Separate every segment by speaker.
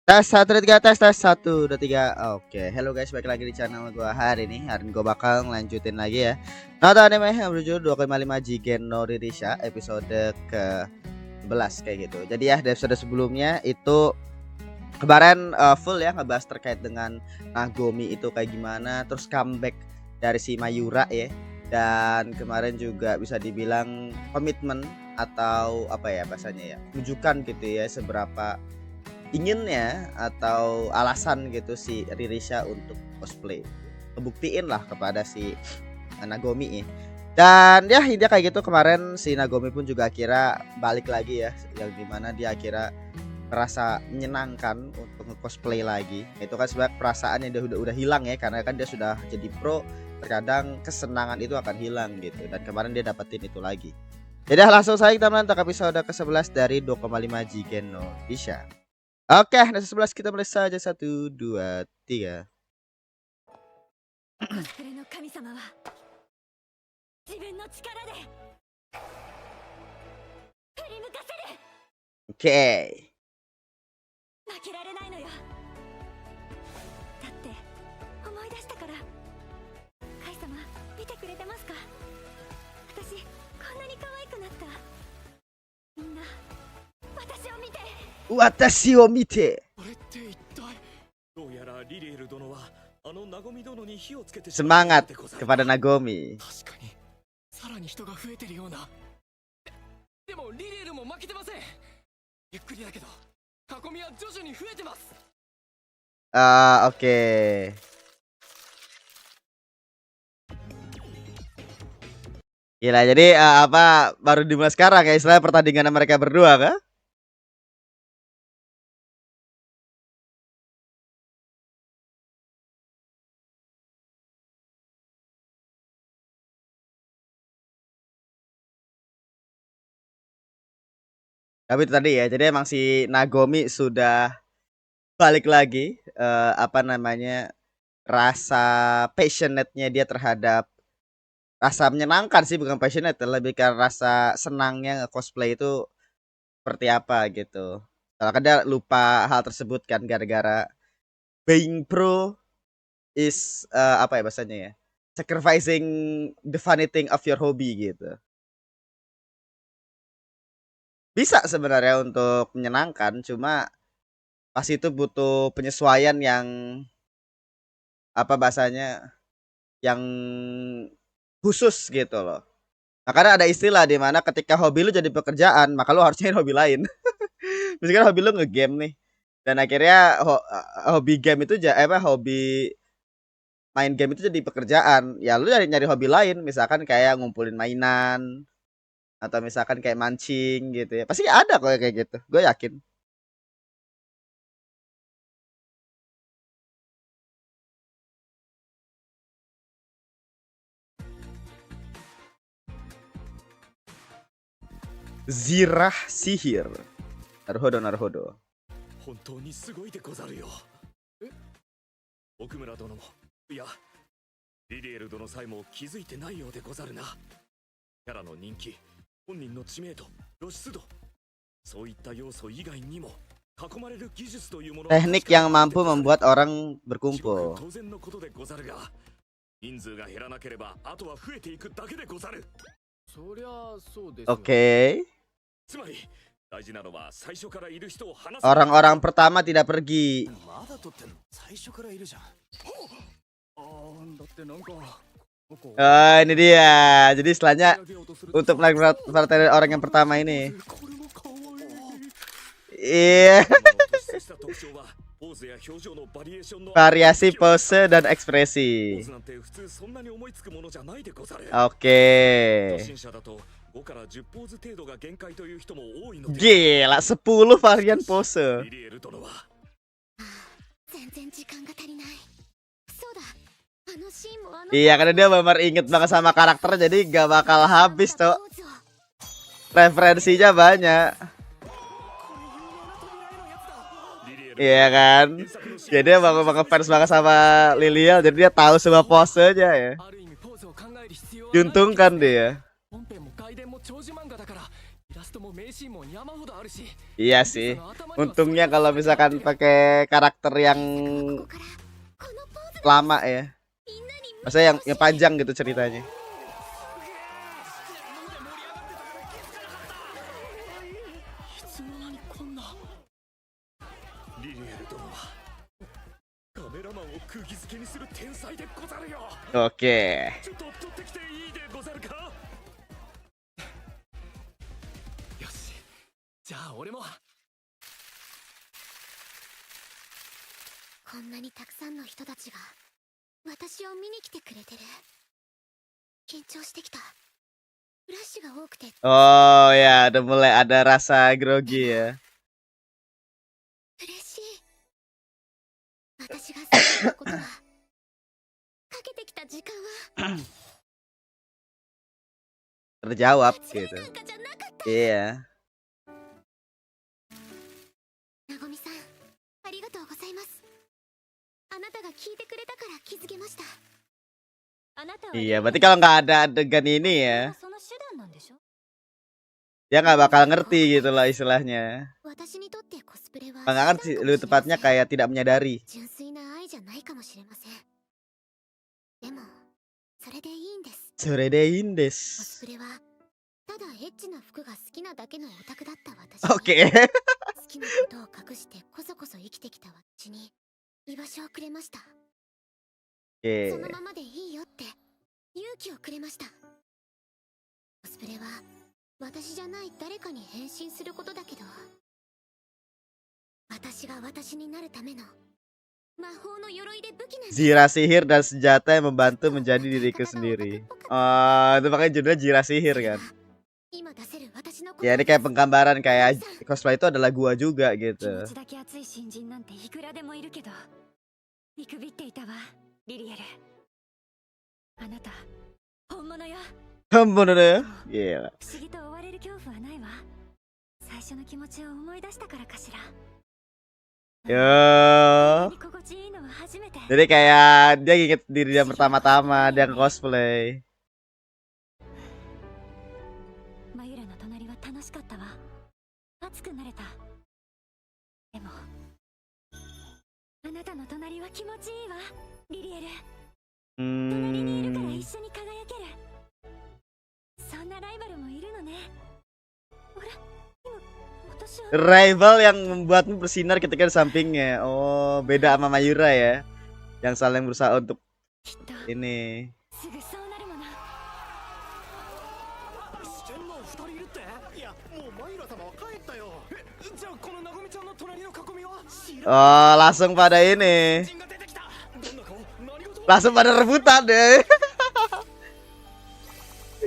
Speaker 1: Tes 1 2 3 tes 1 2 3. Oke, hello guys, balik lagi di channel gua hari ini. Hari ini gua bakal ngelanjutin lagi ya. Nonton anime yang berjudul 2,5 Jigen no Ririsha episode ke 11 kayak gitu. Jadi ya, di episode sebelumnya itu kemarin full ya ngebahas terkait dengan Nagomi itu kayak gimana, terus comeback dari si Mayura ya. Dan kemarin juga bisa dibilang komitmen atau apa ya bahasanya ya, tunjukkan gitu ya seberapa inginnya atau alasan gitu si Ririsha untuk cosplay, ngebuktiin lah kepada si Nagomi ya. Dan ya dia kayak gitu, kemarin si Nagomi pun juga akhirnya balik lagi ya, yang dimana dia akhirnya merasa menyenangkan untuk nge-cosplay lagi. Itu kan sebenarnya perasaan yang dia udah hilang ya, karena kan dia sudah jadi pro, terkadang kesenangan itu akan hilang gitu, dan kemarin dia dapetin itu lagi. Jadi langsung saja kita menonton episode ke-11 dari 2,5 Jigen no Ririsha. Oke, nah 11 kita mulai saja 1 2 3. Oke. Watashi wo mite. Semangat kepada Nagomi. Oke. Gila, jadi apa baru dimulai sekarang ya istilah pertandingan mereka berdua kah? Tapi itu tadi ya, jadi emang si Nagomi sudah balik lagi, apa namanya, rasa passionate-nya dia terhadap, rasa menyenangkan sih bukan passionate, lebih ke rasa senangnya nge-cosplay itu seperti apa gitu. Soalnya kan dia lupa hal tersebut kan, gara-gara being pro is apa ya bahasanya ya, sacrificing the funny thing of your hobby gitu. Bisa sebenarnya untuk menyenangkan, cuma pas itu butuh penyesuaian yang apa bahasanya, yang khusus gitu loh. Nah, karena ada istilah di mana ketika hobi lu jadi pekerjaan, maka lu harus nyari hobi lain. Misalkan hobi lu nge-game nih, dan akhirnya hobi game itu hobi main game itu jadi pekerjaan, ya lu nyari hobi lain, misalkan kayak ngumpulin mainan atau misalkan kayak mancing gitu ya. Pasti ada kok kayak gitu, gue yakin. Zirah sihir. Naruhodo naruhodo.
Speaker 2: 本当にすごいでござるよ。奥村殿も、いや、リリエル殿さえも気づいてないようでござるな。キャラの人気、本人の知名度、露出度、そういった要素以外にも囲まれる技術というもの。
Speaker 1: Teknik yang mampu membuat orang berkumpul.
Speaker 2: 当然のことでござるが、人数が減らなければあとは増えていくだけでござる。そりゃそうです。
Speaker 1: Oke.
Speaker 2: つまり。
Speaker 1: Orang-orang pertama tidak pergi. Ini dia. Jadi istilahnya untuk menarik orang yang pertama ini. Iya. Variasi pose dan ekspresi. Oke. Gila, 10 varian pose. Iya, karena dia benar inget banget sama karakter, jadi gak bakal habis tuh. Referensinya banyak. Iya kan? Jadi dia bakal fans banget sama Lilial, jadi dia tahu semua posenya ya. Diuntungkan dia. Iya sih. Untungnya kalau misalkan pakai karakter yang lama ya. Maksudnya yang panjang gitu ceritanya.
Speaker 2: リリエル殿はカメラマンを釘付けにする天才でござるよ。
Speaker 1: Oke.
Speaker 2: ちょっと取ってきていいでござるか。よし、じゃあ俺も。
Speaker 3: こんなにたくさんの人たちが私を見に来てくれてる。緊張してきた。フラッシュが多くて。
Speaker 1: Oh ya, udah mulai ada rasa grogi ya.
Speaker 3: 嬉しい。私が好きなことはかけてきた時間は
Speaker 1: Terjawab
Speaker 3: 間違い
Speaker 1: gitu.
Speaker 3: なんかじゃなかった。
Speaker 1: Iya.
Speaker 3: なごみさん、ありがとうございます。あなたが聞いてくれたから気づけました。あなたは
Speaker 1: Iya, berarti kalau nggak ada adegan ini ya,
Speaker 3: その手段なんでしょ。
Speaker 1: dia nggak bakal ngerti gitu loh istilahnya.
Speaker 3: 私にとってコスプレは
Speaker 1: Nggak ngerti, lebih tepatnya kayak tidak menyadari.
Speaker 3: 純粋な愛じゃないかもしれません。でもそれでいいんです。
Speaker 1: Soredein
Speaker 3: コ
Speaker 1: des.
Speaker 3: スプレはただエッチな服が好きなだけのオタクだった私
Speaker 1: Oke.
Speaker 3: 好きなことを隠してこそこそ生きてきた私に居場所をくれました。
Speaker 1: Oke.
Speaker 3: そのままでいいよって勇気をくれました。コスプレは私じゃない誰かに変身することだけど、私が私になるための魔法の鎧で武器なんです。
Speaker 1: Jira sihir dan senjata yang membantu menjadi diriku sendiri. Oh, itu makanya judulnya Jira sihir kan.
Speaker 3: 今出せる私の
Speaker 1: Ya ini kayak penggambaran kayak cosplay itu adalah gua juga
Speaker 4: 気
Speaker 1: gitu.
Speaker 4: 持ちだけ熱い新人なんていくらでもいるけど見くびっていたわリリエル。あなた本物よ。
Speaker 1: Bener ya? Gila.
Speaker 4: 不思議と追われる恐怖はないわ。最初の気持ちを思い出したからかしら。
Speaker 1: Yo.
Speaker 4: 心地いいのは初めて。
Speaker 1: Jadi kayak dia inget diri dia pertama-tama dia cosplay.
Speaker 4: マユラの隣は楽しかったわ。熱くなれた。でもあなたの隣は気持ちいいわリリエル。隣にいるから
Speaker 1: Hmm.
Speaker 4: 一緒に輝ける。そんなライバルもいるのね。ほら今私は
Speaker 1: Rival yang membuatmu bersinar ketika di sampingnya. Oh, beda sama Mayura ya. Yang saling berusaha untuk
Speaker 4: きっと
Speaker 1: ini.
Speaker 4: すぐそうなるもの。
Speaker 2: 四天王二人いるって。いや、もうマイラ様は帰ったよ。じゃあこのなごみちゃんの隣の囲みは。
Speaker 1: Oh, langsung pada ini.
Speaker 2: 人が出てきた。どんな顔？何事？
Speaker 1: Langsung pada rebutan deh.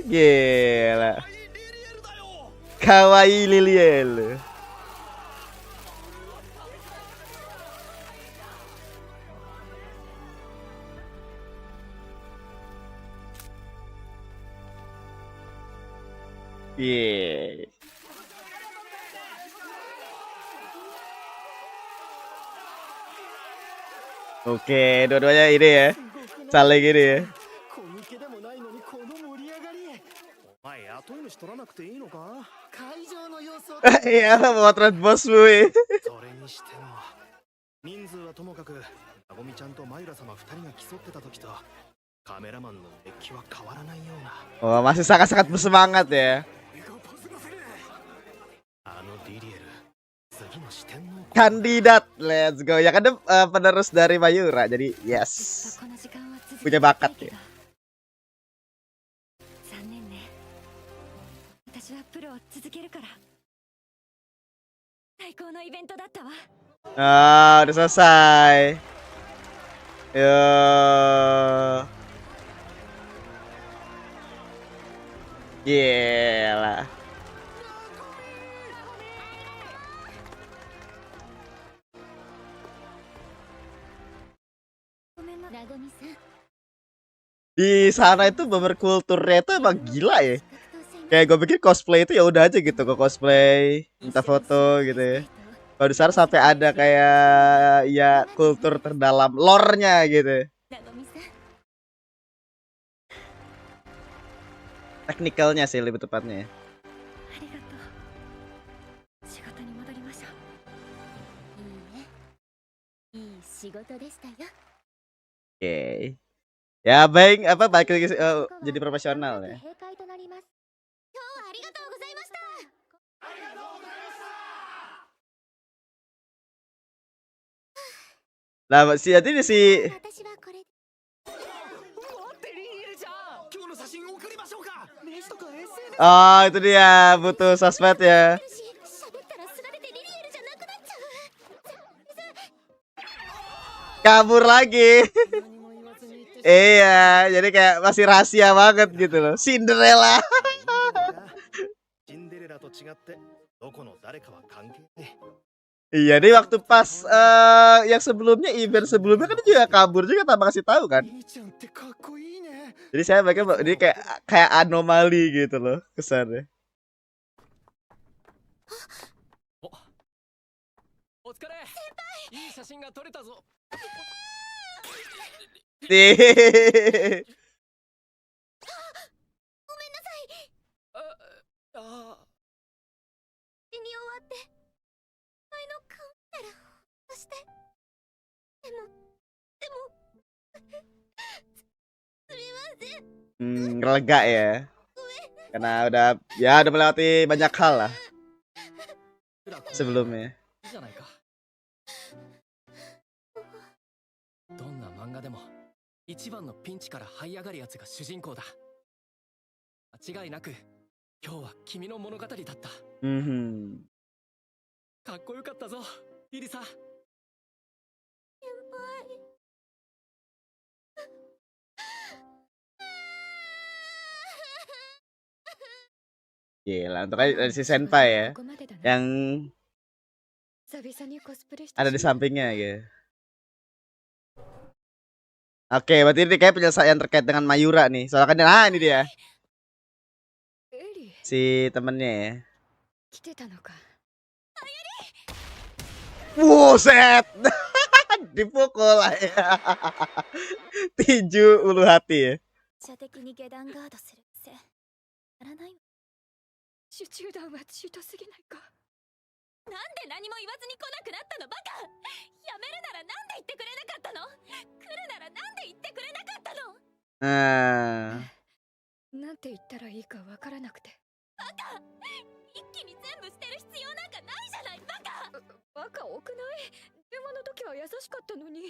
Speaker 1: Gila.
Speaker 2: リリエルだよ。
Speaker 1: Kawaii Liliel. Yeah. Oke, dua-duanya ini ya. Saling ini ya.
Speaker 2: コミケでもないのにこの盛り上がり。お前雇い主取らなくていいのか？会場の様子を。
Speaker 1: Iya, potret bos gue.
Speaker 2: それにしても人数はともかくなごみちゃんとマイラ様二人が競ってた時とカメラマンの熱気は変わらないような。
Speaker 1: Oh, masih sangat-sangat bersemangat ya.
Speaker 2: あのリリエル、次の四天王。
Speaker 1: Kandidat, let's go. Ya kan dia penerus dari Mayura, jadi
Speaker 4: ずっ
Speaker 1: yes.
Speaker 4: とこの時間は続
Speaker 1: Punya
Speaker 4: けたい
Speaker 1: bakat
Speaker 4: け
Speaker 1: ya.
Speaker 4: ど残念ね。私はプロを続けるから。最高のイベントだったわ。
Speaker 1: Ah, udah selesai. Yo. Gila.
Speaker 4: ごめんな。
Speaker 3: なごみさん、
Speaker 1: Di sana itu bener kulturnya itu emang gila ya. Kayak gue pikir cosplay itu ya udah aja gitu, ke cosplay, minta foto gitu ya. Kalau di sana sampai ada kayak ya kultur terdalam lore-nya gitu.
Speaker 3: なごみさん、
Speaker 1: Teknikalnya sih lebih tepatnya ya.
Speaker 4: ありがとう。
Speaker 3: 事でしたよ。
Speaker 1: Oke. Ya baik apa balik lagi jadi profesional ya.
Speaker 3: 閉会となります。今日はありがとうございました。
Speaker 1: Nah, si Ati ini si
Speaker 3: 私はこれで。
Speaker 2: 待ってリリエルちゃん、今日の写真送りましょうか。名刺とか SNS。
Speaker 1: Oh, itu dia butuh sosmed ya.
Speaker 3: 喋ったらすられてリリエルじゃなくなっちゃう。
Speaker 1: Kabur lagi. Iya, jadi kayak masih rahasia banget gitu loh. Cinderella.
Speaker 2: シンデレラと違ってどこの誰かは関係ない。
Speaker 1: Iya, nih waktu pas yang sebelumnya event sebelumnya kan dia juga kabur juga tanpa kasih tahu kan.
Speaker 2: リリちゃんってかっこいいね。
Speaker 1: Jadi saya bakal ini kayak anomali gitu loh kesannya.
Speaker 2: お疲れ。いい写真が撮れたぞ。
Speaker 1: Nih.
Speaker 3: ごめんなさい。
Speaker 2: ああ。
Speaker 3: 死に終わって前の顔見たらそしてでもすみません。
Speaker 1: Lega ya. Karena udah melewati banyak hal lah sebelumnya.
Speaker 2: じゃないか。どんな漫画でも一番のピンチから這い上がるやつが主人公だ。間違いなく今日は君の物語だった。 かっこよかったぞ、イリサ。
Speaker 1: Gila, untuk si senpai ya yang ada di sampingnya gitu. Oke, berarti ini kayak penyelesaian terkait dengan Mayura nih. Soalnya kan ini dia. Si temennya ya. Buset. Dipukul lah ya. Tinju ulu hati ya.
Speaker 4: 手中弾は中途すぎないか。なんで何も言わずに来なくなったのバカ。やめるならなんで言ってくれなかったの。来るならなんで言ってくれなかったの。なんて言ったらいいかわからなくて。バカ、一気に全部捨てる必要なんかないじゃないバカ。バカ多くない。電話の時は優しかったのに。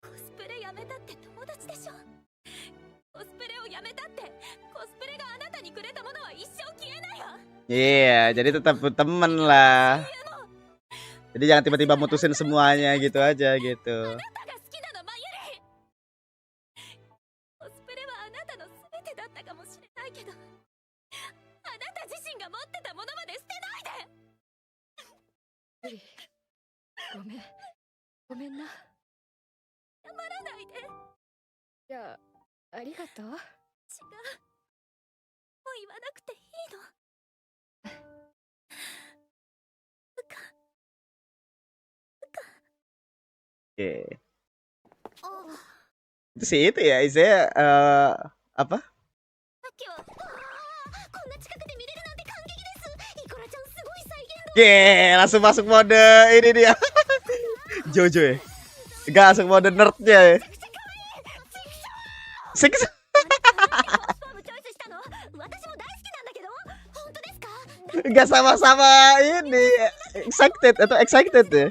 Speaker 4: コスプレやめたって友達でしょ。コスプレをやめたってコスプレがあなたにくれたものは一生消えないわ。
Speaker 1: Iya, jadi tetap temen lah. Jadi jangan tiba-tiba mutusin semuanya gitu aja gitu.
Speaker 3: あなたが好きなのマユリ。コスプレはあなたの全てだったかもしれないけど、あなた自身が持ってたものまで捨てないで。ユリ、ごめんな。謝らないで。じゃあありがとう。違う。もう言わなくていいの。
Speaker 1: Oke. Itu sih itu ya, saya apa?
Speaker 3: さっきはこんな近くで見れるなんて感激です。イコラちゃんすごい再現度。
Speaker 1: Langsung masuk mode ini dia. Jojo ya. Enggak langsung mode nerdnya ya. Enggak sama-sama ini excited atau excited ya.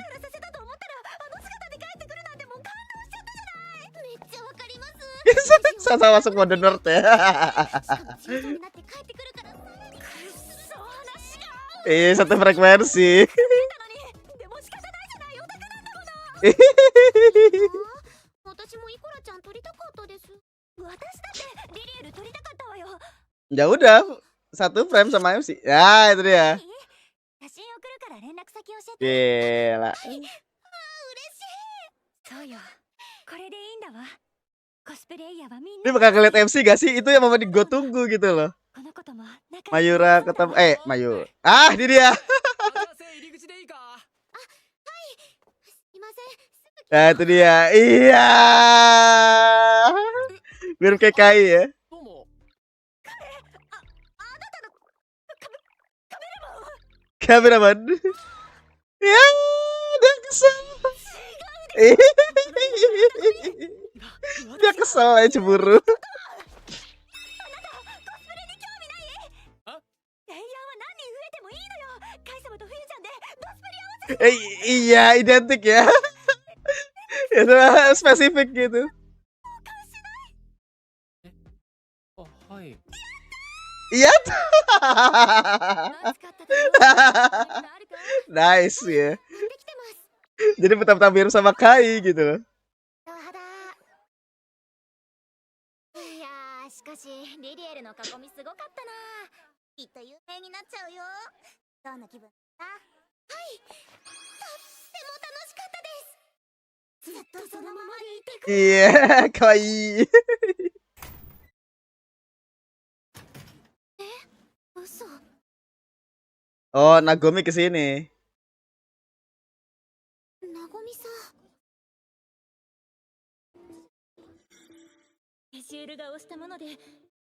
Speaker 1: Sama masuk mode nerd ya. Satu frekuensi. Ya udah, satu frame sama MC. Ya itu dia. Gila. Ini bakal ngeliat MC gak sih? Itu yang mama gue tunggu gitu loh. Mayura ketemu Mayura. Ah, ini dia. Nah, itu dia. Iya. Mirip kayak Kai ya. Kameraman. Ya, udah kesel. Dia kesel ya cemburu.
Speaker 4: レイヤーは何人増えてもいいのよ。カイ様と冬ちゃんでドスプリ合わせ
Speaker 1: Iya, identik ya. Itu spesifik gitu.
Speaker 5: あ、はい。
Speaker 1: Iya.
Speaker 3: 暑かっただろう。あるか
Speaker 1: Nice ya.
Speaker 3: 持ってきてます。
Speaker 1: Jadi betapa mirip sama Kai gitu loh.
Speaker 3: ド肌。いやー、しかしリリエルの囲みすごかったな。きっと有名になっちゃうよ。どんな気分だ？はい、とっても楽しかったです。ずっとそのままでいてくれ。
Speaker 1: Iya, kawaii.
Speaker 3: 嘘。
Speaker 1: Oh, Nagomi kesini.
Speaker 3: なごみさん。
Speaker 4: スケジュールが押したもので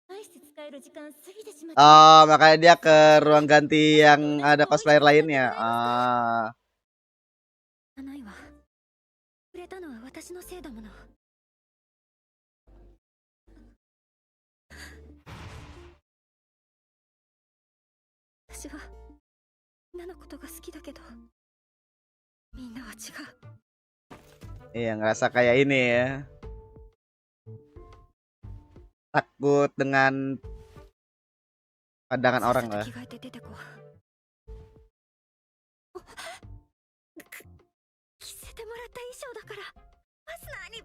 Speaker 4: 大して使える時間過ぎてしまった。
Speaker 1: Oh, makanya dia ke ruang ganti yang ada cosplayer lainnya. Ah.
Speaker 4: ないわ。触れたのは私のせいだもの。私はみんなのことが好きだけど、みんなは違う。
Speaker 1: Iya, ngerasa kayak ini ya. Takut dengan pandangan orang lah.
Speaker 4: 着替えて出てこう。着せてもらった衣装だから。ファスナーに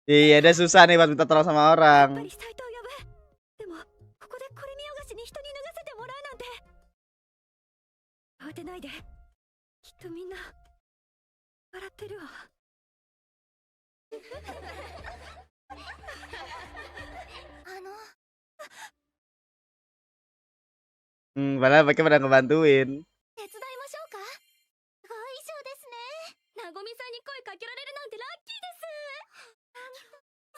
Speaker 1: Iya, dia susah nih buat minta tolong sama
Speaker 4: やっぱ
Speaker 1: orang.
Speaker 4: りサイトを呼ぶ。でもここでこれ見よがしに人に脱がせてもらうなんて。慌てないで。きっとみんな笑ってるわ。
Speaker 1: Padahal mereka pada ngebantuin.
Speaker 3: 手伝いましょうか。すごい衣装ですね。なごみさんに声かけられるなんてラッキーで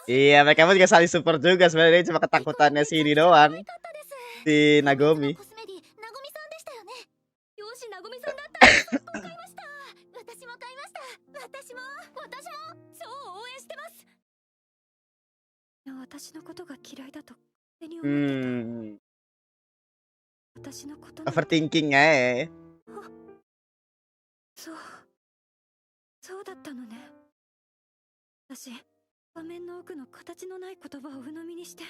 Speaker 3: す。
Speaker 1: Iya, mereka pun juga saling support juga sebenarnya, cuma ketakutannya si ini doang.
Speaker 3: かったです。
Speaker 1: Si Nagomi.
Speaker 3: コスメディなごみさんでしたよね。よし、なごみさんだったら速攻買いました。私も買いました。私も超応援してます。
Speaker 4: いや、私のことが嫌いだと勝手に思ってた。 私のことなの。
Speaker 1: Overthinking aja.
Speaker 4: そうだったのね。私、画面の奥の形のない言葉を鵜呑みにして、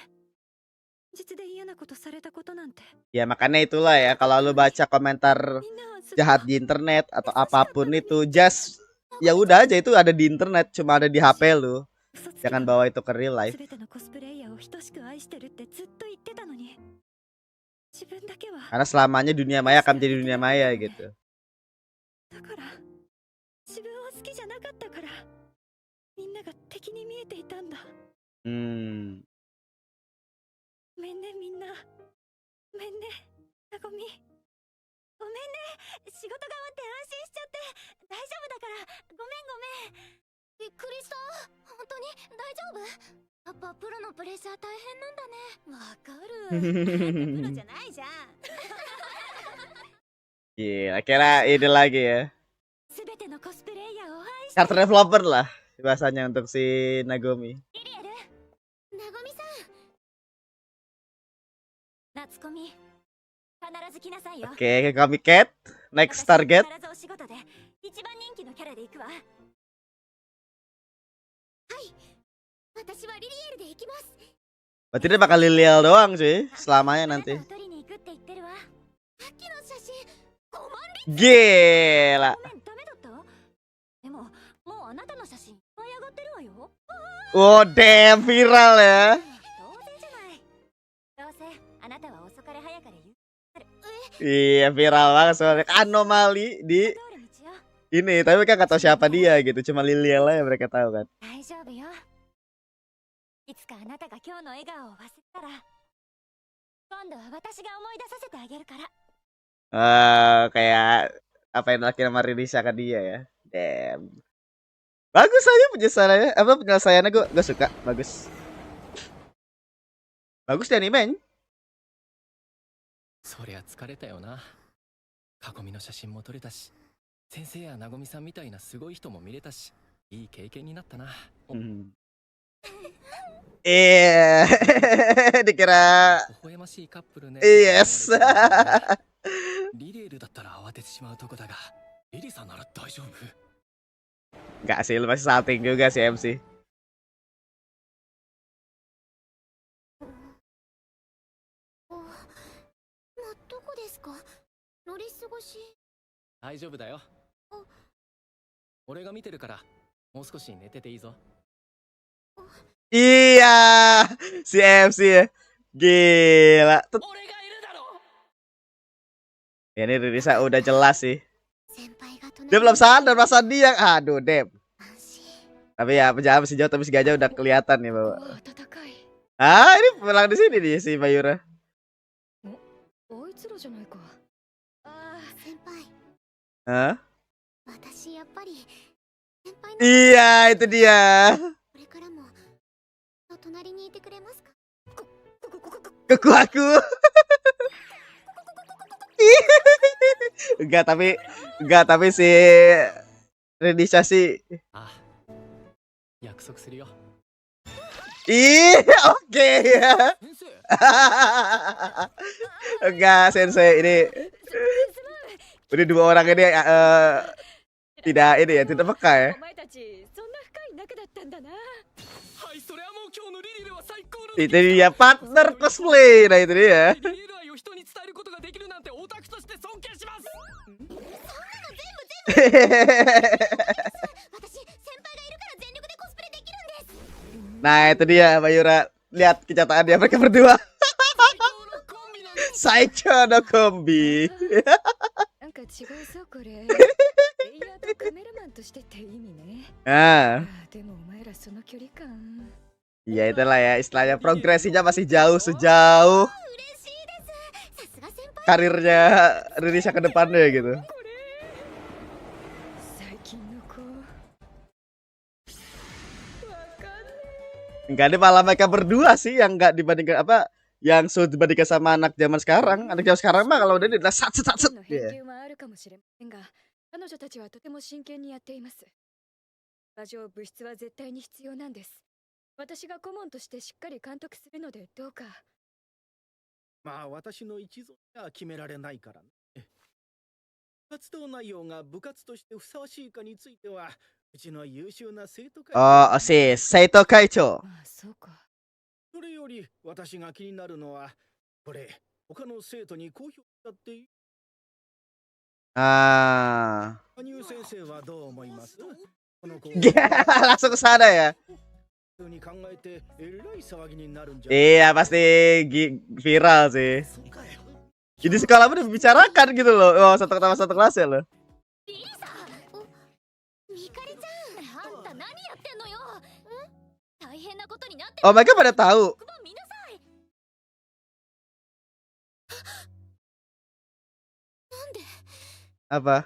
Speaker 4: 実で嫌なことされたことなんて。
Speaker 1: Ya makanya itulah ya, kalau lu baca komentar
Speaker 4: みんなはずっと
Speaker 1: jahat di internet atau apapun itu, just ya udah aja itu ada di internet, cuma ada di HP lu.
Speaker 4: 嘘つき
Speaker 1: Jangan
Speaker 4: だ。
Speaker 1: bawa itu ke real life.
Speaker 4: 全てのコスプレイヤーを等しく愛してるってずっと言ってたのに、自分だけは。
Speaker 1: Karena selamanya dunia maya akan menjadi dunia maya gitu.
Speaker 4: だから自分を好きじゃなかったから、みんなが敵に見えていたんだ。
Speaker 1: Hmm.
Speaker 4: ごめんねみんな。ごめんねなごみ。ごめんね。仕事が終わって安心しちゃって。大丈夫だから。ごめん。
Speaker 3: びっくりした。本当に大丈夫？やっぱプロのプレッシャー大変なんだね。
Speaker 4: わかる。プロじゃないじゃん。
Speaker 1: Iya, kira ini lagi ya.
Speaker 4: すべてのコスプレイヤーを愛して
Speaker 1: Character developer lah bahasanya untuk si Nagomi.
Speaker 4: リリエル。
Speaker 3: なごみさん。
Speaker 4: 夏コミ。必ず来なさいよ。
Speaker 1: Oke, Kami Cat. Next target.
Speaker 4: 私は必ずお仕事で一番人気のキャラで行くわ。
Speaker 3: 私はリリエルで行きます。
Speaker 1: Berarti dia bakal Lilial doang sih selamanya
Speaker 4: あな
Speaker 1: nanti.
Speaker 4: たを取りに行くって言ってるわ。
Speaker 3: さっきの写真5万
Speaker 1: Gila.
Speaker 4: ごめん、ダメだった？でも、もうあなたの写真いっぱい上がってるわよ。
Speaker 1: Oh damn, viral ya.
Speaker 4: 当然じゃない。どうせあなたは遅かれ早かれ言う。
Speaker 1: Iya, viral banget soalnya anomali di
Speaker 4: 通る道よ。
Speaker 1: ini, tapi mereka nggak tahu siapa dia gitu, cuma Lilial aja mereka tahu kan.
Speaker 4: 大丈夫よ。いつかあなたが今日の笑顔を忘れたら、今度は私が思い出させてあげるから。
Speaker 1: Kayak apa yang dilakuin sama Ridisa ke dia ya. Damn. Bagus aja penyelesaiannya. Apa penyelesaiannya gue suka, bagus. Bagus deh anime.
Speaker 5: そりゃ疲れたよな。囲みの写真も撮れたし、先生やなごみさんみたいなすごい人も見れたし、いい経験になったな。
Speaker 1: Hmm. Iya. Dikira
Speaker 5: 微笑ましいカップルね。
Speaker 1: yes.
Speaker 5: リリエルだったら慌ててしまうとこだが、リリさんなら大丈夫。
Speaker 1: Enggak sih, lu masih salting juga si MC.
Speaker 3: どこですか？乗り過ごし。
Speaker 5: 大丈夫だよ。俺が見てるから、もう少し寝てていいぞ。
Speaker 1: Iya, si MC ya. Gila.
Speaker 5: 俺がいるだろ。
Speaker 1: Ini Ririsa udah jelas sih.
Speaker 3: 先輩が隣
Speaker 1: Dia belum sadar perasaan dia. Aduh, Dep.
Speaker 3: 安心。
Speaker 1: Tapi ya penjahat masih jauh, tapi si gajah udah kelihatan nih, Bapak.
Speaker 4: 暖かい。
Speaker 1: Ah, ini pulang di sini nih si Mayura.
Speaker 4: あいつらじゃないか。あ
Speaker 3: 先輩、
Speaker 1: Hah?
Speaker 3: 私やっぱり先輩の
Speaker 1: Iya, itu dia.
Speaker 3: これからも隣にいてくれますか？
Speaker 1: Keku aku. Enggak, tapi si Redisha sih.
Speaker 5: ああ、約束するよ。
Speaker 1: Ih, oke ya.
Speaker 5: 先生。
Speaker 1: Enggak, Sensei ini udah dua orang ini tidak ini ya, tidak peka ya.
Speaker 4: お前たちそんな深い仲だったんだな。
Speaker 5: はい、それはもう今日のリリエルは最高の。
Speaker 1: Itu dia partner cosplay, nah itu dia.
Speaker 5: リリエル愛を人に伝えることができるなんてオタクとして尊敬します。
Speaker 3: 私、先輩がいるから全力でコスプレできるんです。
Speaker 1: Nah itu dia Mayura. Lihat kenyataannya mereka berdua.
Speaker 5: 最高のコンビ。
Speaker 1: Saicho no kombi.
Speaker 4: なんか違うぞこれ。レイヤーとカメラマンとしてって意味ね。
Speaker 1: Nah,
Speaker 4: でもお前らその距離感。
Speaker 1: ya itulah ya istilahnya progresinya masih jauh sejauh
Speaker 3: 嬉しいです。さすが先輩。
Speaker 1: karirnya Ririsha ke depannya gitu.
Speaker 4: 最近の子。わかんね
Speaker 1: Enggak, ini malah mereka berdua sih yang enggak dibandingkan apa yang sudah dibandingkan sama anak zaman sekarang. Anak zaman sekarang mah kalau udah udah sat sat sat.
Speaker 4: の
Speaker 1: Ya.
Speaker 4: 偏見はあるかもしれませんが、彼女たちはとても真剣にやっています。馬上物質は絶対に必要なんです。私が顧問としてしっかり監督するのでどうか。
Speaker 6: まあ私の一存じゃ決められないからね。活動内容が部活としてふさわしいかについては、うちの優秀な生徒会
Speaker 1: Oh, si Saito Kaicho.
Speaker 4: ああ、そうか。
Speaker 6: それより私が気になるのは、これ他の生徒に公表しちゃっていい？
Speaker 1: Ah.
Speaker 6: 羽生先生はどう思います？この子
Speaker 1: Langsung ke sana ya.
Speaker 6: 普通に考えてえらい騒ぎになるんじゃ。
Speaker 1: Iya pasti viral sih. Jadi sekolah pun dibicarakan gitu loh. Oh, satu ketama satu kelas ya loh.
Speaker 3: リリーさん。ミカリちゃん。あんた何やってんのよ。大変なことになって
Speaker 1: Oh, mereka pada tahu.
Speaker 3: 黒板見なさい。なんで
Speaker 1: Apa?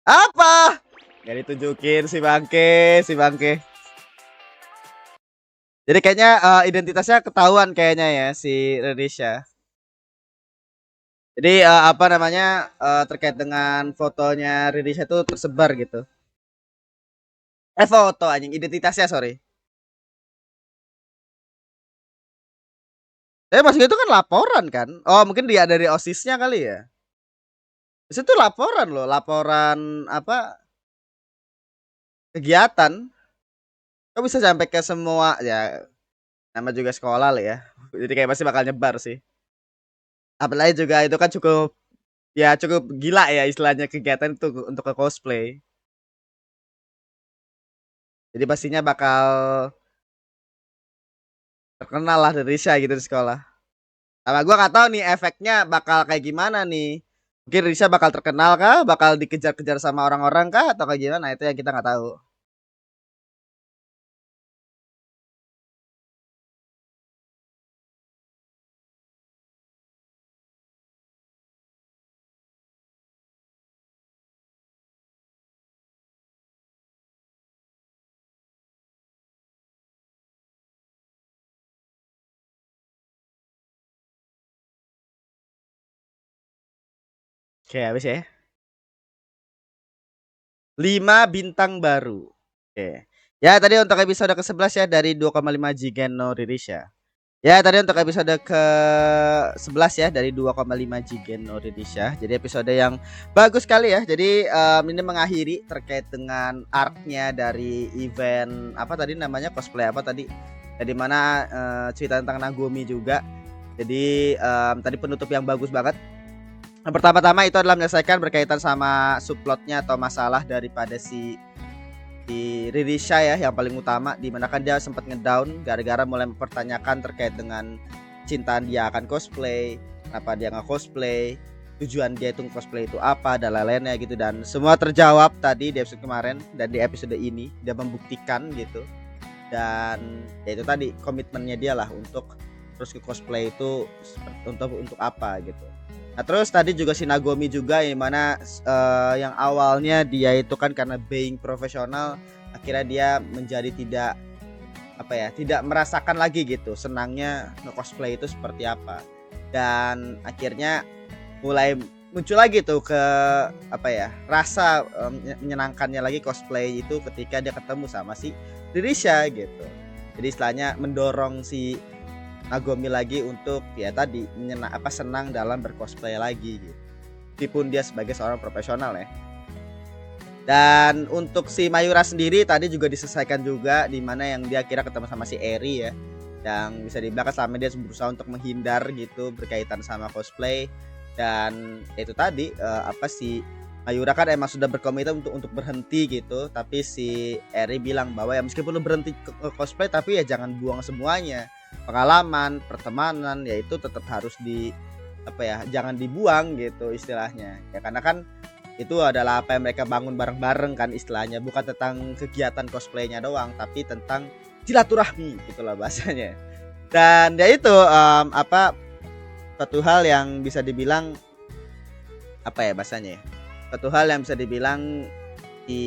Speaker 1: Apa? Gak ditunjukin si bangke, si bangke. Jadi kayaknya identitasnya ketahuan kayaknya ya si Redisha. Jadi apa namanya terkait dengan fotonya Redisha itu tersebar gitu. Foto anjing identitasnya sorry. Tapi maksudnya itu kan laporan kan? Oh mungkin dia dari OSIS-nya kali ya? Itu laporan loh, laporan apa kegiatan. Kok bisa sampai ke semua ya? Nama juga sekolah lah ya. Jadi kayak pasti bakal nyebar sih. Apalagi juga itu kan cukup ya cukup gila ya istilahnya kegiatan itu untuk ke cosplay. Jadi pastinya bakal terkenal lah dari Risha gitu di sekolah. Sama gua nggak tahu nih efeknya bakal kayak gimana nih. Mungkin Risha bakal terkenal kah? Bakal dikejar-kejar sama orang-orang kah? Atau kayak gimana? Itu yang kita nggak tahu. Oke, habis ya. 5 bintang baru. Oke. Ya tadi untuk episode ke-11 ya dari 2,5 Jigen no Ririsha. Ya tadi untuk episode ke-11 ya dari 2,5 Jigen no Ririsha. Jadi episode yang bagus sekali ya. Jadi ini mengakhiri terkait dengan arc-nya dari event apa tadi namanya, cosplay apa tadi? Dari mana cerita tentang Nagomi juga. Jadi tadi penutup yang bagus banget. Yang pertama-tama itu adalah menyelesaikan berkaitan sama subplotnya atau masalah daripada si Ririsha ya, yang paling utama, dimana kan dia sempat ngedown gara-gara mulai mempertanyakan terkait dengan cintaan dia akan cosplay, kenapa dia nggak cosplay, tujuan dia itu cosplay itu apa dan lain-lainnya gitu, dan semua terjawab tadi di episode kemarin dan di episode ini dia membuktikan gitu. Dan ya itu tadi komitmennya dia lah untuk terus ke cosplay itu untuk apa gitu. Nah terus tadi juga si Nagomi juga yang mana yang awalnya dia itu kan karena being profesional akhirnya dia menjadi tidak merasakan lagi gitu senangnya nge-cosplay itu seperti apa, dan akhirnya mulai muncul lagi tuh ke rasa menyenangkannya lagi cosplay itu ketika dia ketemu sama si Ririsha gitu. Jadi istilahnya mendorong si Nagomi lagi untuk ya tadi senang dalam bercosplay lagi gitu. Meskipun dia sebagai seorang profesional ya. Dan untuk si Mayura sendiri tadi juga diselesaikan juga, di mana yang dia kira ketemu sama si Eri ya. Yang bisa dibilang selama dia berusaha untuk menghindar gitu berkaitan sama cosplay, dan itu tadi si Mayura kan emang sudah berkomitmen untuk berhenti gitu, tapi si Eri bilang bahwa ya meskipun lu berhenti cosplay tapi ya jangan buang semuanya. Pengalaman, pertemanan ya itu tetap harus jangan dibuang gitu istilahnya. Ya karena kan itu adalah apa yang mereka bangun bareng-bareng kan istilahnya, bukan tentang kegiatan cosplaynya doang, tapi tentang silaturahmi gitulah bahasanya. Dan ya itu satu hal yang bisa dibilang bahasanya ya. Satu hal yang bisa dibilang di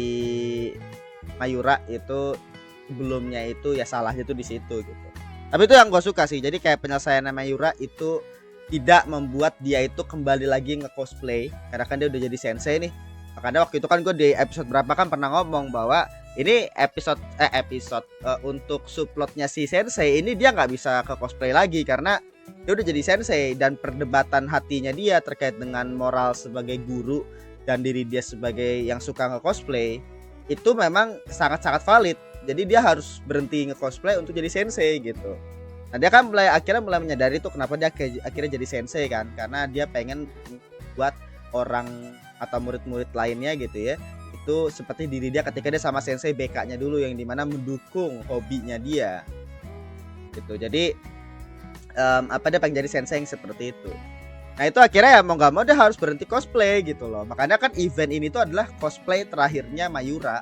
Speaker 1: Mayura itu sebelumnya itu ya salahnya itu di situ gitu. Tapi itu yang gue suka sih. Jadi kayak penyelesaian Mayura itu tidak membuat dia itu kembali lagi nge-cosplay, karena kan dia udah jadi sensei nih. Makanya waktu itu kan gue di episode berapa kan pernah ngomong bahwa ini episode untuk subplotnya si sensei ini dia nggak bisa ke cosplay lagi karena dia udah jadi sensei, dan perdebatan hatinya dia terkait dengan moral sebagai guru dan diri dia sebagai yang suka nge-cosplay itu memang sangat-sangat valid. Jadi dia harus berhenti nge-cosplay untuk jadi sensei gitu. Nah dia kan akhirnya mulai menyadari itu kenapa dia akhirnya jadi sensei kan, karena dia pengen buat orang atau murid-murid lainnya gitu ya itu seperti diri dia ketika dia sama sensei BK-nya dulu, yang dimana mendukung hobinya dia gitu. Jadi dia pengen jadi sensei yang seperti itu. Nah itu akhirnya ya mau gak mau dia harus berhenti cosplay gitu loh. Makanya kan event ini tuh adalah cosplay terakhirnya Mayura,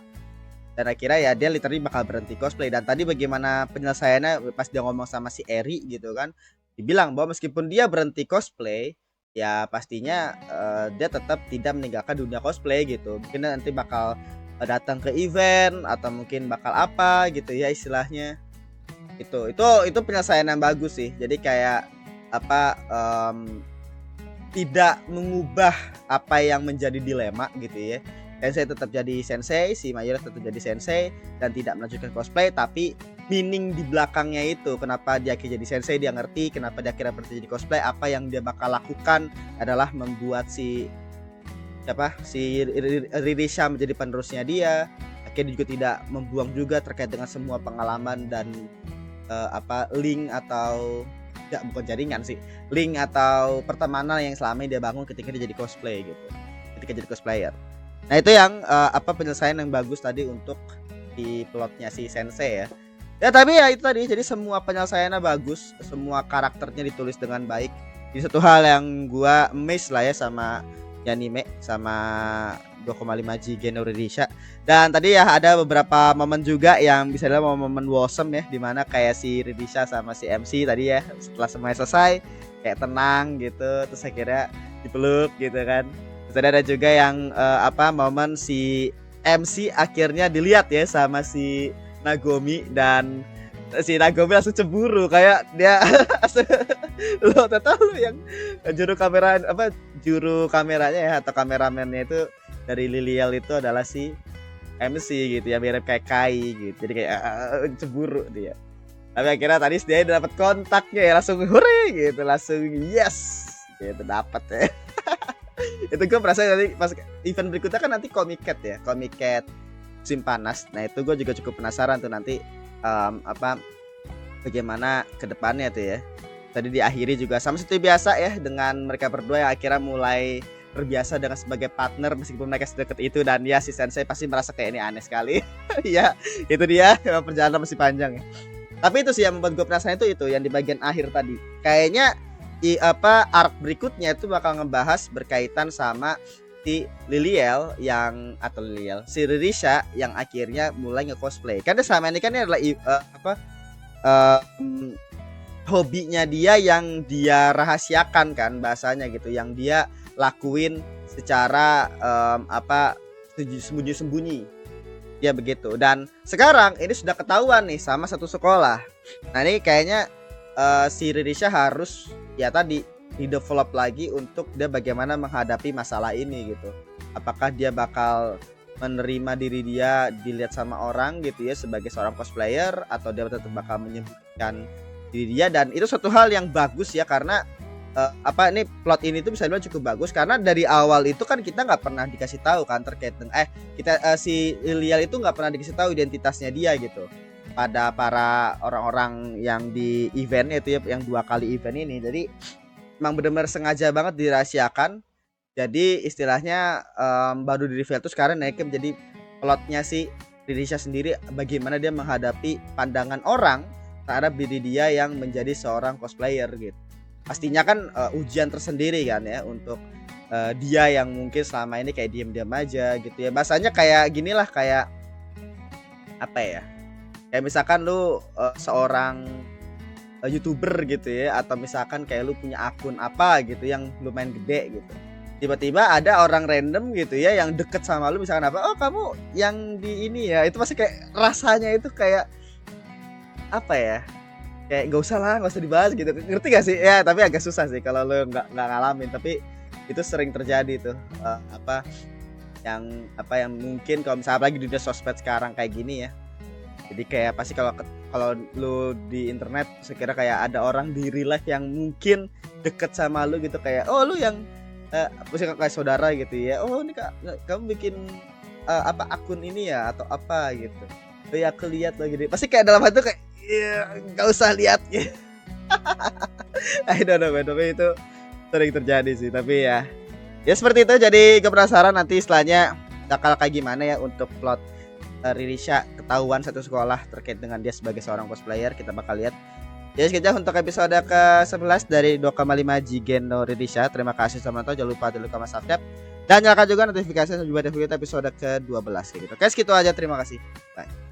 Speaker 1: dan akhirnya ya dia literally bakal berhenti cosplay. Dan tadi bagaimana penyelesaiannya pas dia ngomong sama si Eri gitu kan, dibilang bahwa meskipun dia berhenti cosplay ya pastinya dia tetap tidak meninggalkan dunia cosplay gitu. Mungkin nanti bakal datang ke event atau mungkin bakal apa gitu ya istilahnya. Itu penyelesaian yang bagus sih. Jadi kayak tidak mengubah apa yang menjadi dilema gitu ya. Sensei tetap jadi sensei, si Mayura tetap jadi sensei dan tidak melanjutkan cosplay, tapi meaning di belakangnya itu kenapa dia akhirnya jadi sensei, dia ngerti kenapa dia akhirnya berhenti jadi cosplay, apa yang dia bakal lakukan adalah membuat si Ririsha menjadi penerusnya dia. Akhirnya juga tidak membuang juga terkait dengan semua pengalaman dan link atau bukan jaringan sih, link atau pertemanan yang selama ini dia bangun ketika dia jadi cosplay gitu, ketika jadi cosplayer. Nah itu yang penyelesaian yang bagus tadi untuk di plotnya si sensei ya. Ya tapi ya itu tadi, jadi semua penyelesaiannya bagus, semua karakternya ditulis dengan baik. Di satu hal yang gua miss lah ya sama anime sama 2,5 Jigen no Ririsha. Dan tadi ya ada beberapa momen juga yang bisa dibilang momen awesome ya, dimana kayak si Ririsha sama si MC tadi ya setelah semuanya selesai kayak tenang gitu, terus akhirnya dipeluk gitu kan. Terus ada juga yang momen si MC akhirnya dilihat ya sama si Nagomi, dan si Nagomi langsung cemburu kayak dia lo tahu yang juru kameranya ya atau kameramennya itu dari Lilial itu adalah si MC gitu ya, mirip kayak Kai gitu. Jadi kayak cemburu dia. Tapi akhirnya tadi dia dapat kontaknya ya, langsung hore gitu, langsung yes gitu dapat ya. Itu gue merasa nanti pas event berikutnya kan nanti Comiket ya, Comiket musim panas. Nah itu gue juga cukup penasaran tuh nanti bagaimana kedepannya tuh ya. Tadi diakhiri juga sama seperti biasa ya, dengan mereka berdua yang akhirnya mulai terbiasa dengan sebagai partner meskipun mereka sedekat itu. Dan ya si Sensei pasti merasa kayak ini aneh sekali. Ya itu dia, perjalanan masih panjang ya. Tapi itu sih yang membuat gue penasaran itu yang di bagian akhir tadi. Kayaknya arc berikutnya itu bakal ngebahas berkaitan sama si Liliel si Ririsha yang akhirnya mulai nge-cosplay. Karena selama ini kan ini adalah hobinya dia yang dia rahasiakan kan bahasanya gitu, yang dia lakuin secara sembunyi-sembunyi. Ya begitu. Dan sekarang ini sudah ketahuan nih sama satu sekolah. Nah ini kayaknya si Ririsha harus ya tadi di-develop lagi untuk dia bagaimana menghadapi masalah ini gitu. Apakah dia bakal menerima diri dia dilihat sama orang gitu ya sebagai seorang cosplayer, atau dia tetap bakal menyembunyikan diri dia. Dan itu suatu hal yang bagus ya, karena ini plot ini tuh bisa dibilang cukup bagus, karena dari awal itu kan kita nggak pernah dikasih tahu kan terkait dengan si Liliel itu nggak pernah dikasih tahu identitasnya dia gitu pada para orang-orang yang di event itu ya, yang 2 kali event ini. Jadi emang benar-benar sengaja banget dirahasiakan. Jadi istilahnya baru di reveal tuh sekarang naiknya menjadi plotnya si Ririsha sendiri, bagaimana dia menghadapi pandangan orang terhadap diri dia yang menjadi seorang cosplayer gitu. Pastinya kan ujian tersendiri kan ya untuk dia yang mungkin selama ini kayak diam-diam aja gitu ya. Bahasanya kayak ginilah, kayak apa ya, kayak misalkan lu seorang YouTuber gitu ya, atau misalkan kayak lu punya akun apa gitu yang lumayan gede gitu, tiba-tiba ada orang random gitu ya yang deket sama lu, misalkan apa, oh kamu yang di ini ya, itu pasti kayak rasanya itu kayak apa ya, kayak nggak usah dibahas gitu, ngerti gak sih ya? Tapi agak susah sih kalau lo nggak ngalamin, tapi itu sering terjadi tuh yang mungkin kalau misalnya lagi di dunia sosmed sekarang kayak gini ya. Jadi kayak pasti kalau lo di internet sekira kayak ada orang di real life yang mungkin deket sama lo gitu, kayak oh lo yang kayak saudara gitu ya, oh ini kamu bikin akun ini ya atau apa gitu, oh ya aku lihat lo gitu, pasti kayak dalam hati kayak nggak usah lihat gitu. I don't know, tapi itu sering terjadi sih. Tapi ya seperti itu. Jadi gue penasaran nanti setelahnya bakal kayak gimana ya untuk plot Ririsha ketahuan satu sekolah terkait dengan dia sebagai seorang cosplayer. Kita bakal lihat. Jadi sekian untuk episode ke-11 dari 2,5 Jigen no Ririsha. Terima kasih sama nonton. Jangan lupa subscribe dan nyalakan juga notifikasi dan juga episode ke-12 gitu. Oke, segitu aja. Terima kasih. Bye.